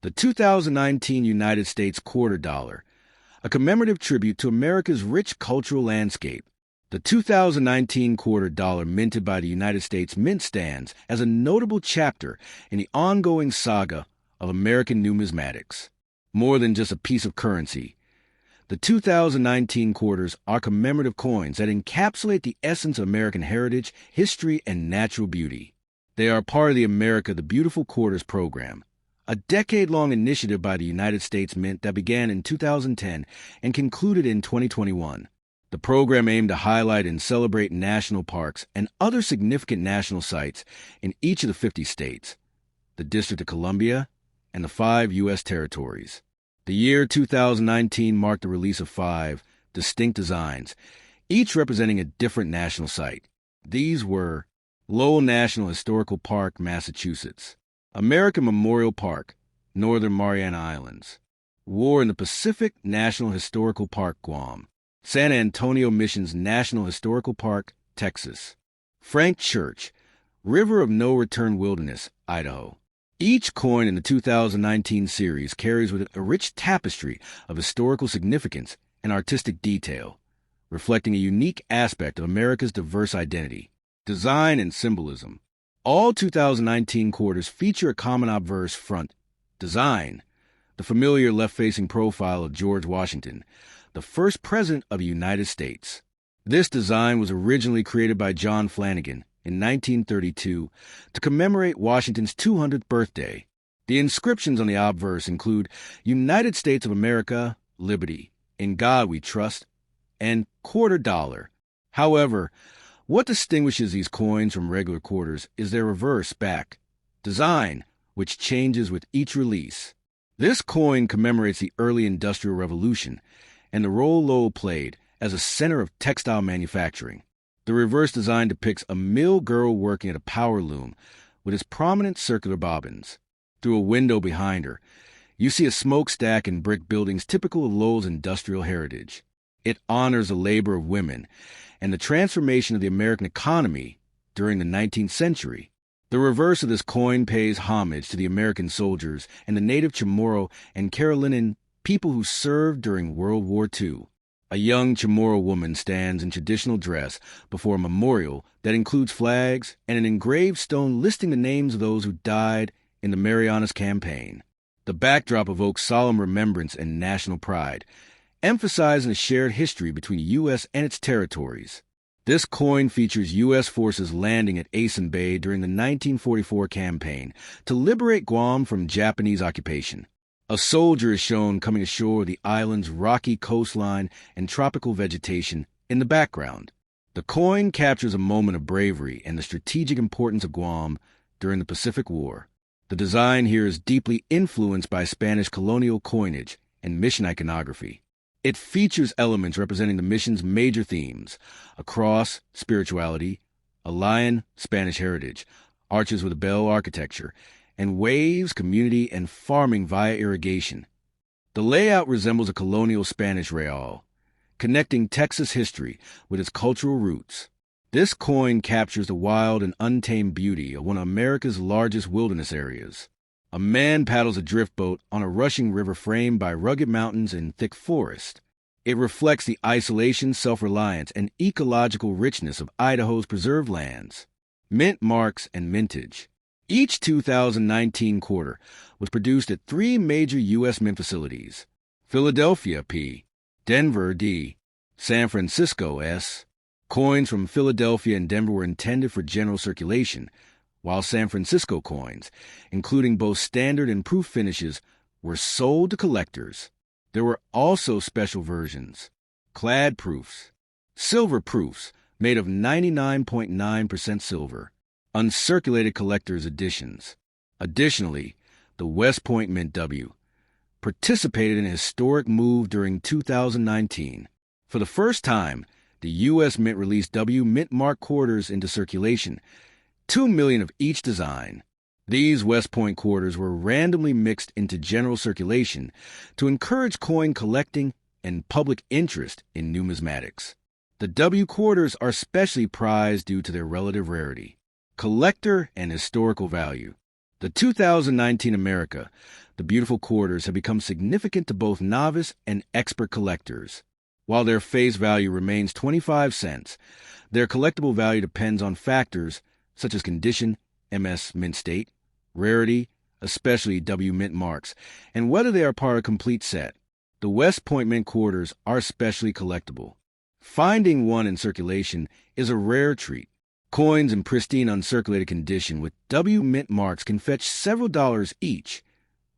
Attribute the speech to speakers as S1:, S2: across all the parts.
S1: The 2019 United States quarter dollar, a commemorative tribute to America's rich cultural landscape. The 2019 quarter dollar, minted by the United States Mint, stands as a notable chapter in the ongoing saga of American numismatics. More than just a piece of currency, the 2019 quarters are commemorative coins that encapsulate the essence of American heritage, history, and natural beauty. They are part of the America the Beautiful Quarters program, a decade-long initiative by the United States Mint that began in 2010 and concluded in 2021. The program aimed to highlight and celebrate national parks and other significant national sites in each of the 50 states, the District of Columbia, and the 5 U.S. territories. The year 2019 marked the release of 5 distinct designs, each representing a different national site. These were Lowell National Historical Park, Massachusetts; American Memorial Park, Northern Mariana Islands; War in the Pacific National Historical Park, Guam; San Antonio Missions National Historical Park, Texas; Frank Church, River of No Return Wilderness, Idaho. Each coin in the 2019 series carries with it a rich tapestry of historical significance and artistic detail, reflecting a unique aspect of America's diverse identity, design, and symbolism. All 2019 quarters feature a common obverse front design, the familiar left-facing profile of George Washington, the first president of the United States. This design was originally created by John Flanagan in 1932 to commemorate Washington's 200th birthday. The inscriptions on the obverse include United States of America, Liberty, In God We Trust, and quarter dollar. However, what distinguishes these coins from regular quarters is their reverse back design, which changes with each release. This coin commemorates the early Industrial Revolution and the role Lowell played as a center of textile manufacturing. The reverse design depicts a mill girl working at a power loom with its prominent circular bobbins. Through a window behind her, you see a smokestack and brick buildings typical of Lowell's industrial heritage. It honors the labor of women and the transformation of the American economy during the 19th century. The reverse of this coin pays homage to the American soldiers and the native Chamorro and Carolinian people who served during World War II. A young Chamorro woman stands in traditional dress before a memorial that includes flags and an engraved stone listing the names of those who died in the Marianas Campaign. The backdrop evokes solemn remembrance and national pride, emphasizing a shared history between the U.S. and its territories. This coin features U.S. forces landing at Asin Bay during the 1944 campaign to liberate Guam from Japanese occupation. A soldier is shown coming ashore with the island's rocky coastline and tropical vegetation in the background. The coin captures a moment of bravery and the strategic importance of Guam during the Pacific War. The design here is deeply influenced by Spanish colonial coinage and mission iconography. It features elements representing the mission's major themes: a cross, spirituality; a lion, Spanish heritage; arches with a bell, architecture; and waves, community, and farming via irrigation. The layout resembles a colonial Spanish real, connecting Texas history with its cultural roots. This coin captures the wild and untamed beauty of one of America's largest wilderness areas. A man paddles a drift boat on a rushing river framed by rugged mountains and thick forest. It reflects the isolation, self-reliance, and ecological richness of Idaho's preserved lands. Mint marks and mintage. Each 2019 quarter was produced at 3 major U.S. mint facilities: Philadelphia, P., Denver, D., San Francisco, S. Coins from Philadelphia and Denver were intended for general circulation, while San Francisco coins, including both standard and proof finishes, were sold to collectors. There were also special versions: clad proofs, silver proofs made of 99.9% silver, uncirculated collector's editions. Additionally, the West Point Mint W participated in a historic move during 2019. For the first time, the U.S. Mint released W Mint Mark quarters into circulation, 2 million of each design. These West Point quarters were randomly mixed into general circulation to encourage coin collecting and public interest in numismatics. The W quarters are especially prized due to their relative rarity, collector, and historical value. The 2019 America, the beautiful quarters have become significant to both novice and expert collectors. While their face value remains 25 cents, their collectible value depends on factors such as condition, MS mint state, rarity, especially W mint marks, and whether they are part of a complete set. The West Point mint quarters are especially collectible. Finding one in circulation is a rare treat. Coins in pristine uncirculated condition with W mint marks can fetch several dollars each,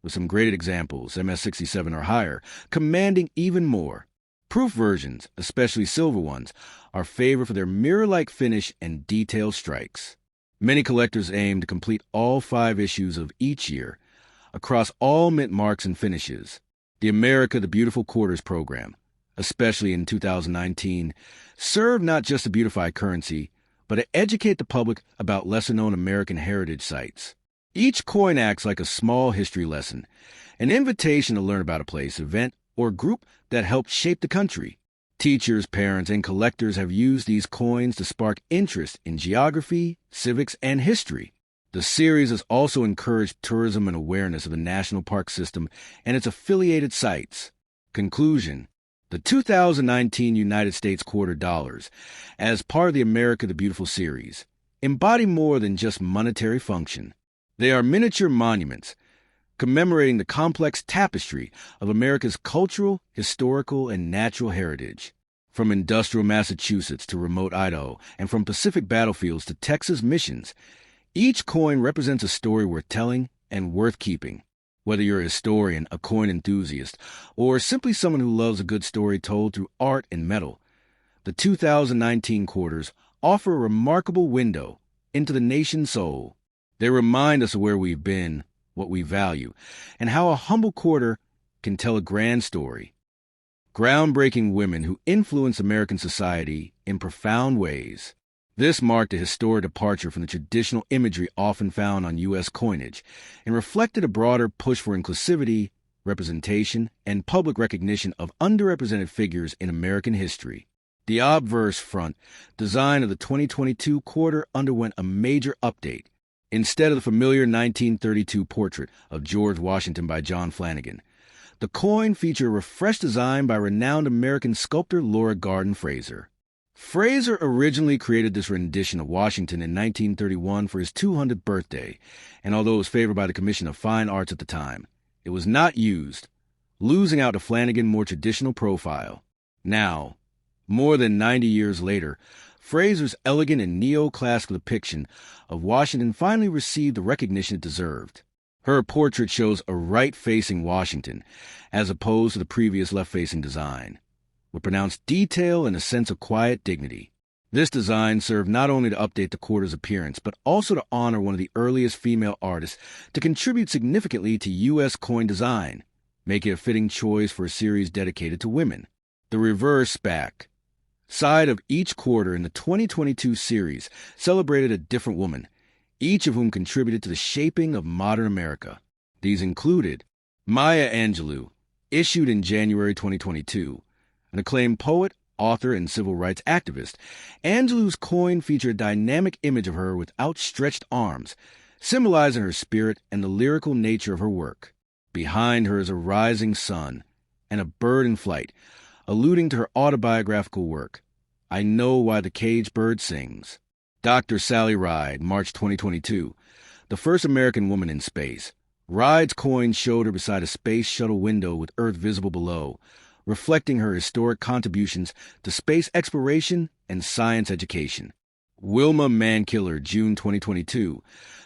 S1: with some graded examples, MS-67 or higher, commanding even more. Proof versions, especially silver ones, are favored for their mirror-like finish and detailed strikes. Many collectors aim to complete all 5 issues of each year, across all mint marks and finishes. The America the Beautiful Quarters program, especially in 2019, served not just to beautify currency, but to educate the public about lesser-known American heritage sites. Each coin acts like a small history lesson, an invitation to learn about a place, event, or group that helped shape the country. Teachers, parents, and collectors have used these coins to spark interest in geography, civics, and history. The series has also encouraged tourism and awareness of the national park system and its affiliated sites. Conclusion: the 2019 United States quarter dollars, as part of the America the Beautiful series, embody more than just monetary function. They are miniature monuments, commemorating the complex tapestry of America's cultural, historical, and natural heritage. From industrial Massachusetts to remote Idaho, and from Pacific battlefields to Texas missions, each coin represents a story worth telling and worth keeping. Whether you're a historian, a coin enthusiast, or simply someone who loves a good story told through art and metal, the 2019 quarters offer a remarkable window into the nation's soul. They remind us of where we've been, what we value, and how a humble quarter can tell a grand story. Groundbreaking women who influenced American society in profound ways. This marked a historic departure from the traditional imagery often found on U.S. coinage and reflected a broader push for inclusivity, representation, and public recognition of underrepresented figures in American history. The obverse front design of the 2022 quarter underwent a major update. Instead of the familiar 1932 portrait of George Washington by John Flanagan, the coin featured a refreshed design by renowned American sculptor Laura Garden Fraser. Fraser originally created this rendition of Washington in 1931 for his 200th birthday, and although it was favored by the Commission of Fine Arts at the time, it was not used, losing out to Flanagan's more traditional profile. Now, more than 90 years later, Fraser's elegant and neoclassical depiction of Washington finally received the recognition it deserved. Her portrait shows a right-facing Washington, as opposed to the previous left-facing design, with pronounced detail and a sense of quiet dignity. This design served not only to update the quarter's appearance, but also to honor one of the earliest female artists to contribute significantly to U.S. coin design, making it a fitting choice for a series dedicated to women. The reverse back side of each quarter in the 2022 series celebrated a different woman, each of whom contributed to the shaping of modern America. These included Maya Angelou, issued in January 2022, an acclaimed poet, author, and civil rights activist. Angelou's coin featured a dynamic image of her with outstretched arms, symbolizing her spirit and the lyrical nature of her work. Behind her is a rising sun and a bird in flight, alluding to her autobiographical work, I Know Why the Caged Bird Sings. Dr. Sally Ride, March 2022, the first American woman in space. Ride's coin showed her beside a space shuttle window with Earth visible below, reflecting her historic contributions to space exploration and science education. Wilma Mankiller, June 2022,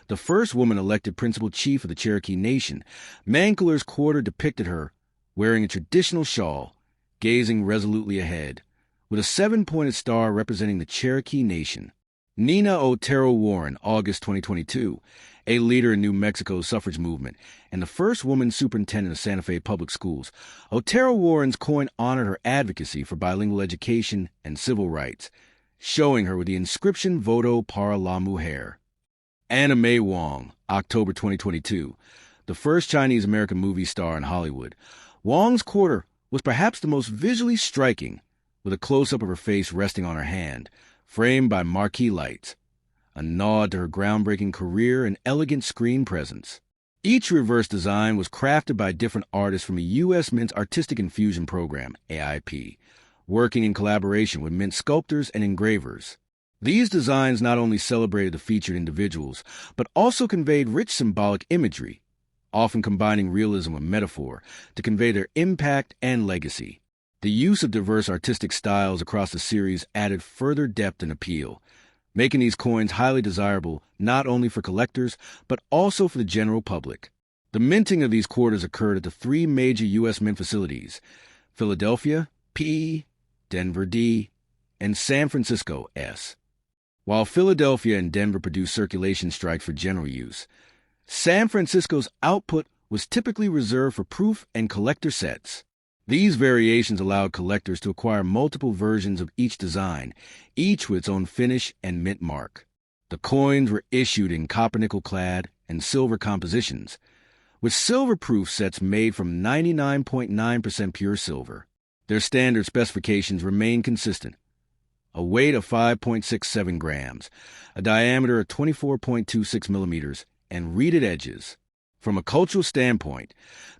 S1: the first woman elected principal chief of the Cherokee Nation. Mankiller's quarter depicted her wearing a traditional shawl, gazing resolutely ahead, with a 7-pointed star representing the Cherokee Nation. Nina Otero Warren, August 2022, a leader in New Mexico's suffrage movement and the first woman superintendent of Santa Fe Public Schools. Otero Warren's coin honored her advocacy for bilingual education and civil rights, showing her with the inscription Voto para la Mujer. Anna May Wong, October 2022, the first Chinese-American movie star in Hollywood. Wong's quarter was perhaps the most visually striking, with a close-up of her face resting on her hand, framed by marquee lights. a nod to her groundbreaking career and elegant screen presence. Each reverse design was crafted by different artists from a U.S. Mint's Artistic Infusion Program, AIP, working in collaboration with Mint sculptors and engravers. These designs not only celebrated the featured individuals, but also conveyed rich symbolic imagery, often combining realism with metaphor to convey their impact and legacy. The use of diverse artistic styles across the series added further depth and appeal, making these coins highly desirable not only for collectors, but also for the general public. The minting of these quarters occurred at the three major U.S. Mint facilities: Philadelphia, P, Denver, D, and San Francisco, S. While Philadelphia and Denver produced circulation strikes for general use, San Francisco's output was typically reserved for proof and collector sets. These variations allowed collectors to acquire multiple versions of each design, each with its own finish and mint mark. The coins were issued in copper-nickel-clad and silver compositions, with silver-proof sets made from 99.9% pure silver. Their standard specifications remain consistent: a weight of 5.67 grams, a diameter of 24.26 millimeters, and reeded edges. From a cultural standpoint,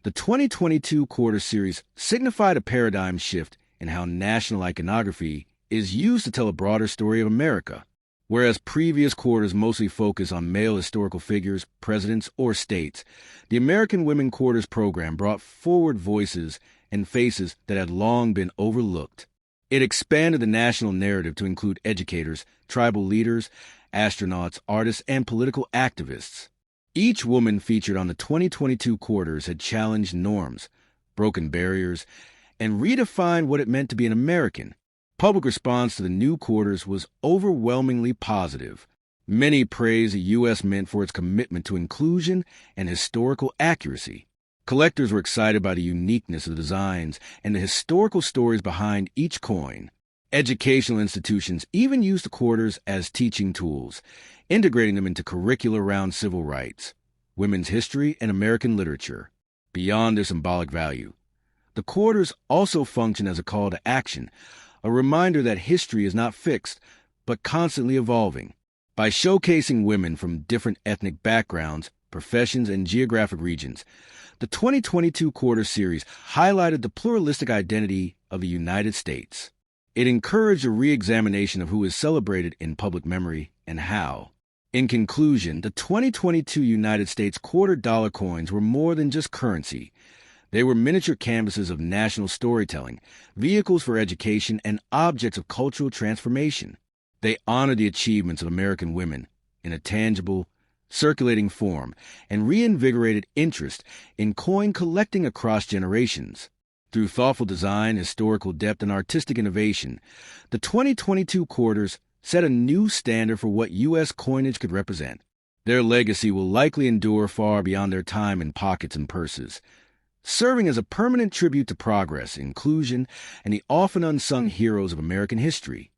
S1: the 2022 quarter series signified a paradigm shift in how national iconography is used to tell a broader story of America. Whereas previous quarters mostly focused on male historical figures, presidents, or states, the American Women Quarters program brought forward voices and faces that had long been overlooked. It expanded the national narrative to include educators, tribal leaders, astronauts, artists, and political activists. Each woman featured on the 2022 quarters had challenged norms, broken barriers, and redefined what it meant to be an American. Public response to the new quarters was overwhelmingly positive. Many praised the U.S. Mint for its commitment to inclusion and historical accuracy. Collectors were excited by the uniqueness of the designs and the historical stories behind each coin. Educational institutions even used the quarters as teaching tools, integrating them into curricula around civil rights, women's history, and American literature. Beyond their symbolic value, the quarters also function as a call to action, a reminder that history is not fixed, but constantly evolving. By showcasing women from different ethnic backgrounds, professions, and geographic regions, the 2022 quarter series highlighted the pluralistic identity of the United States. It encouraged a re-examination of who is celebrated in public memory and how. In conclusion, the 2022 United States quarter-dollar coins were more than just currency. They were miniature canvases of national storytelling, vehicles for education, and objects of cultural transformation. They honored the achievements of American women in a tangible, circulating form, and reinvigorated interest in coin collecting across generations. Through thoughtful design, historical depth, and artistic innovation, the 2022 quarters set a new standard for what U.S. coinage could represent. Their legacy will likely endure far beyond their time in pockets and purses, serving as a permanent tribute to progress, inclusion, and the often unsung heroes of American history.